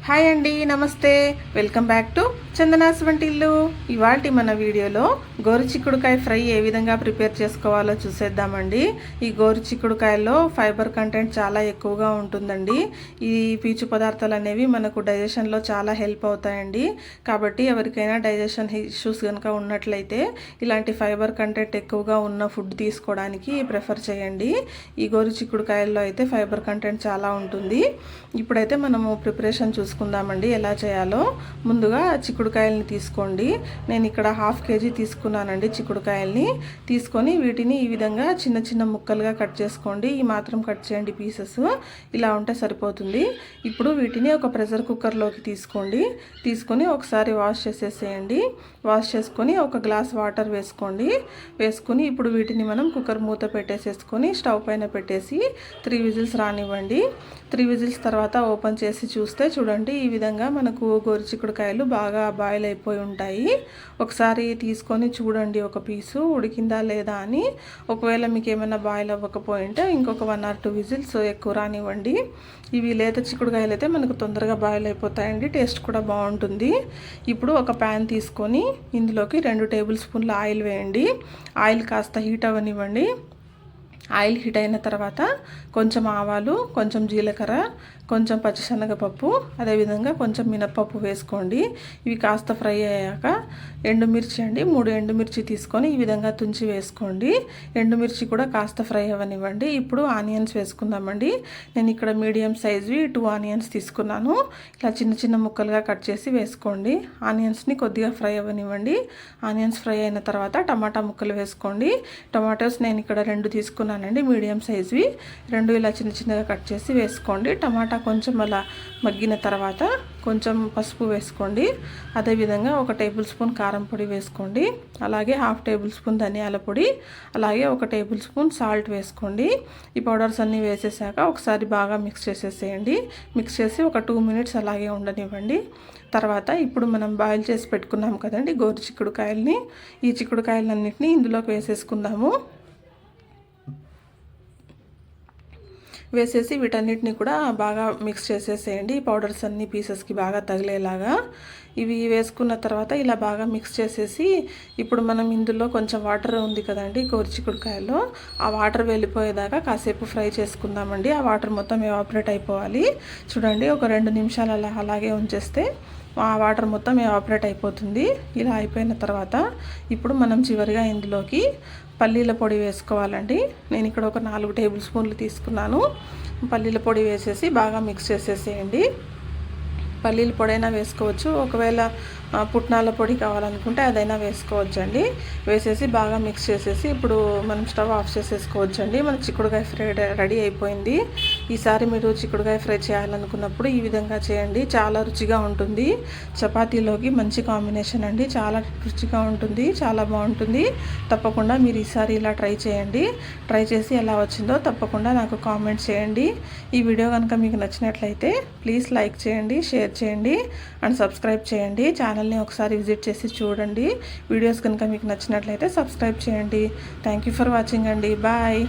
Hi అండి, నమస్తే. Welcome back to Chandana's వంటిల్లు. ఇవాల్టి మన వీడియోలో గోరుచిక్కుడుకాయ ఫ్రై ఏ విధంగా ప్రిపేర్ చేసుకోవాలో చూసేద్దామండి. ఈ గోరుచిక్కుడుకాయల్లో ఫైబర్ కంటెంట్ చాలా ఎక్కువగా ఉంటుందండి. ఈ పీచు పదార్థాలు అనేవి మనకు డైజెషన్లో చాలా హెల్ప్ అవుతాయండి. కాబట్టి ఎవరికైనా డైజెషన్ ఇష్యూస్ కనుక ఉన్నట్లయితే ఇలాంటి ఫైబర్ కంటెంట్ ఎక్కువగా ఉన్న ఫుడ్ తీసుకోవడానికి ప్రిఫర్ చేయండి. ఈ గోరుచిక్కుడుకాయల్లో అయితే ఫైబర్ కంటెంట్ చాలా ఉంటుంది. ఇప్పుడైతే మనము ప్రిపరేషన్ చూసుకుందామండి ఎలా చేయాలో. ముందుగా చిక్కుడుకాయలని తీసుకోండి. నేను ఇక్కడ 1/2 kg తీసుకున్నానండి. చిక్కుడుకాయల్ని తీసుకొని వీటిని ఈ విధంగా చిన్న చిన్న ముక్కలుగా కట్ చేసుకోండి. ఈ మాత్రం కట్ చేయండి పీసెస్. ఇలా ఉంటే సరిపోతుంది. ఇప్పుడు వీటిని ఒక ప్రెషర్ కుక్కర్లోకి తీసుకొని ఒకసారి వాష్ చేసేసేయండి. వాష్ చేసుకొని ఒక గ్లాస్ వాటర్ వేసుకొని ఇప్పుడు వీటిని మనం కుక్కర్ మూత పెట్టేసేసుకొని స్టవ్ పైన పెట్టేసి 3 విజిల్స్ రానివ్వండి. 3 విజిల్స్ తర్వాత ఓపెన్ చేసి చూస్తే చూడండి, ఈ విధంగా మనకు గోరుచిక్కుడుకాయలు బాగా బాయిల్ అయిపోయి ఉంటాయి. ఒకసారి తీసుకొని చూడండి ఒక పీసు ఉడికిందా లేదా అని. ఒకవేళ మీకు ఏమైనా బాయిల్ అవ్వకపోయింటే ఇంకొక 1 or 2 విజిల్స్ ఎక్కువ రానివ్వండి. ఇవి లేత చిక్కుడుకాయలు అయితే మనకు తొందరగా బాయిల్ అయిపోతాయండి, టేస్ట్ కూడా బాగుంటుంది. ఇప్పుడు ఒక ప్యాన్ తీసుకొని ఇందులోకి 2 టేబుల్ స్పూన్ల ఆయిల్ వేయండి. ఆయిల్ కాస్త హీట్ అవ్వనివ్వండి. ఆయిల్ హీట్ అయిన తర్వాత కొంచెం ఆవాలు, కొంచెం జీలకర్ర, కొంచెం పచ్చిశనగపప్పు, అదేవిధంగా కొంచెం మినప్పప్పు వేసుకోండి. ఇవి కాస్త ఫ్రై అయ్యాక ఎండుమిర్చి అండి, 3 ఎండుమిర్చి తీసుకొని ఈ విధంగా తుంచి వేసుకోండి. ఎండుమిర్చి కూడా కాస్త ఫ్రై అవ్వనివ్వండి. ఇప్పుడు ఆనియన్స్ వేసుకుందామండి. నేను ఇక్కడ మీడియం సైజ్వి 2 ఆనియన్స్ తీసుకున్నాను. ఇలా చిన్న చిన్న ముక్కలుగా కట్ చేసి వేసుకోండి. ఆనియన్స్ని కొద్దిగా ఫ్రై అవ్వనివ్వండి. ఆనియన్స్ ఫ్రై అయిన తర్వాత టమాటా ముక్కలు వేసుకోండి. టమాటోస్ నేను ఇక్కడ 2 తీసుకున్నానండి, మీడియం సైజ్వి. 2 ఇలా చిన్న చిన్నగా కట్ చేసి వేసుకోండి. టమాటా కొంచెం అలా మగ్గిన తర్వాత కొంచెం పసుపు వేసుకోండి. అదేవిధంగా 1 టేబుల్ స్పూన్ కారం పొడి వేసుకోండి. అలాగే 1/2 టేబుల్ స్పూన్ ధనియాల పొడి, అలాగే 1 టేబుల్ స్పూన్ సాల్ట్ వేసుకోండి. ఈ పౌడర్స్ అన్నీ వేసేసాక ఒకసారి బాగా మిక్స్ చేసేసేయండి. మిక్స్ చేసి ఒక 2 మినిట్స్ అలాగే ఉండనివ్వండి. తర్వాత ఇప్పుడు మనం బాయిల్ చేసి పెట్టుకున్నాం కదండి గోరు చిక్కుడుకాయల్ని, ఈ చిక్కుడుకాయలన్నింటినీ ఇందులోకి వేసేసుకుందాము. వేసేసి వీటన్నిటిని కూడా బాగా మిక్స్ చేసేసేయండి. పౌడర్స్ అన్ని పీసెస్కి బాగా తగిలేలాగా. ఇవి వేసుకున్న తర్వాత ఇలా బాగా మిక్స్ చేసేసి ఇప్పుడు మనం ఇందులో కొంచెం వాటర్ ఉంది కదండి గోరుచిక్కుడుకాయలో, ఆ వాటర్ వెళ్ళిపోయేదాకా కాసేపు ఫ్రై చేసుకుందామండి. ఆ వాటర్ మొత్తం ఎవాపరేట్ అయిపోవాలి. చూడండి, ఒక 2 నిమిషాలు అలాగే ఉంచేస్తే ఆ వాటర్ మొత్తం ఎవాపరేట్ అయిపోతుంది. ఇలా అయిపోయిన తర్వాత ఇప్పుడు మనం చివరిగా ఇందులోకి పల్లీల పొడి వేసుకోవాలండి. నేను ఇక్కడ ఒక 4 టేబుల్ స్పూన్లు తీసుకున్నాను. పల్లీల పొడి వేసేసి బాగా మిక్స్ చేసేసేయండి. పల్లీల పొడైనా వేసుకోవచ్చు, ఒకవేళ పుట్నాల పొడి కావాలనుకుంటే అదైనా వేసుకోవచ్చు అండి. వేసేసి బాగా మిక్స్ చేసేసి ఇప్పుడు మనం స్టవ్ ఆఫ్ చేసేసుకోవచ్చండి. మన చిక్కుడుకాయ ఫ్రై రెడీ అయిపోయింది. ఈసారి మీరు చిక్కుడుకాయ ఫ్రై చేయాలనుకున్నప్పుడు ఈ విధంగా చేయండి, చాలా రుచిగా ఉంటుంది. చపాతీలోకి మంచి కాంబినేషన్ అండి, చాలా రుచిగా ఉంటుంది, చాలా బాగుంటుంది. తప్పకుండా మీరు ఈసారి ఇలా ట్రై చేయండి. ట్రై చేసి ఎలా వచ్చిందో తప్పకుండా నాకు కామెంట్ చేయండి. ఈ వీడియో కనుక మీకు నచ్చినట్లయితే ప్లీజ్ లైక్ చేయండి, షేర్ చేయండి అండ్ సబ్స్క్రైబ్ చేయండి. ఛానల్ని ఒకసారి విజిట్ చేసి చూడండి. వీడియోస్ కనుక మీకు నచ్చినట్లయితే సబ్స్క్రైబ్ చేయండి. థ్యాంక్ యూ ఫర్ వాచింగ్ అండి. బాయ్.